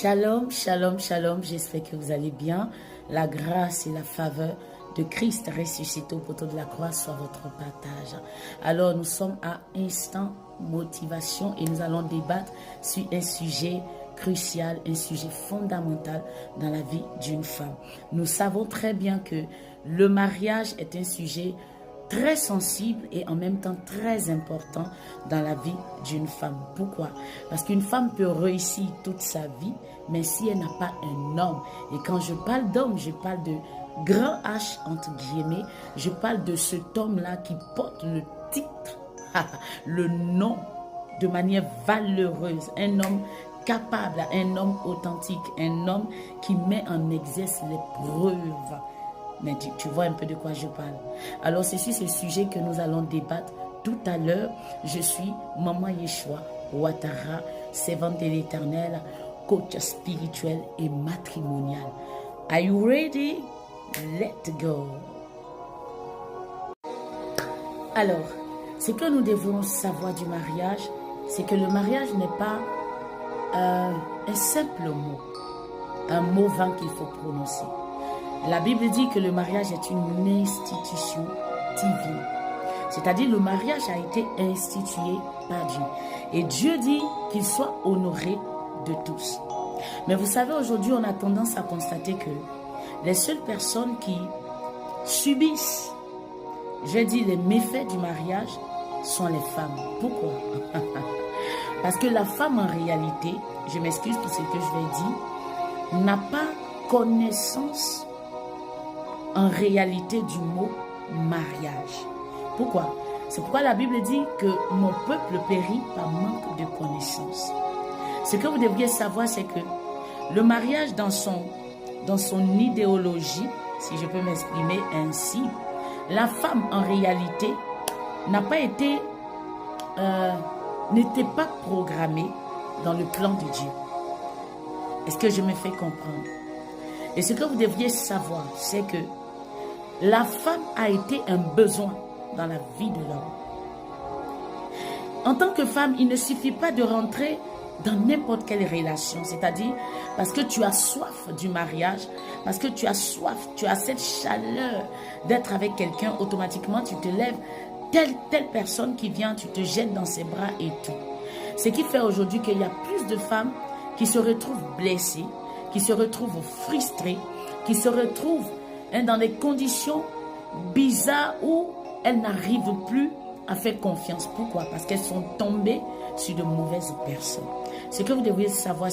Shalom, shalom, shalom. J'espère que vous allez bien. La grâce et la faveur de Christ ressuscité au poteau de la croix soit votre partage. Alors, nous sommes à Instant Motivation et nous allons débattre sur un sujet crucial, un sujet fondamental dans la vie d'une femme. Nous savons très bien que le mariage est un sujet très sensible et en même temps très important dans la vie d'une femme. Pourquoi? Parce qu'une femme peut réussir toute sa vie, mais si elle n'a pas un homme, et quand je parle d'homme, je parle de grand H entre guillemets, je parle de cet homme-là qui porte le titre, le nom de manière valeureuse, un homme capable, un homme authentique, un homme qui met en exerce les preuves. Mais tu vois un peu de quoi je parle. Alors, c'est sur ce sujet que nous allons débattre tout à l'heure. Je suis Maman Yeshua Ouattara, servante de l'Éternel, coach spirituel et matrimonial. Are you ready? Let's go. Alors, ce que nous devons savoir du mariage, c'est que le mariage n'est pas un simple mot, un mot vain qu'il faut prononcer. La Bible dit que le mariage est une institution divine. C'est-à-dire le mariage a été institué par Dieu. Et Dieu dit qu'il soit honoré de tous. Mais vous savez, aujourd'hui, on a tendance à constater que les seules personnes qui subissent, j'ai dit, les méfaits du mariage sont les femmes. Pourquoi? Parce que la femme, en réalité, je m'excuse pour ce que je vais dire, n'a pas connaissance en réalité du mot mariage. Pourquoi? C'est pourquoi la Bible dit que mon peuple périt par manque de connaissance. Ce que vous devriez savoir, c'est que le mariage dans son idéologie, si je peux m'exprimer ainsi, la femme en réalité n'a pas été, n'était pas programmée dans le plan de Dieu. Est-ce que je me fais comprendre? Et ce que vous devriez savoir, c'est que la femme a été un besoin dans la vie de l'homme. En tant que femme, il ne suffit pas de rentrer dans n'importe quelle relation, c'est-à-dire parce que tu as soif du mariage, parce que tu as soif, tu as cette chaleur d'être avec quelqu'un, automatiquement tu te lèves, telle personne qui vient, tu te jettes dans ses bras et tout. Ce qui fait aujourd'hui qu'il y a plus de femmes qui se retrouvent blessées, qui se retrouvent frustrées, qui se retrouvent dans des conditions bizarres où elles n'arrivent plus à faire confiance. Pourquoi? Parce qu'elles sont tombées sur de mauvaises personnes. Ce que vous devriez savoir,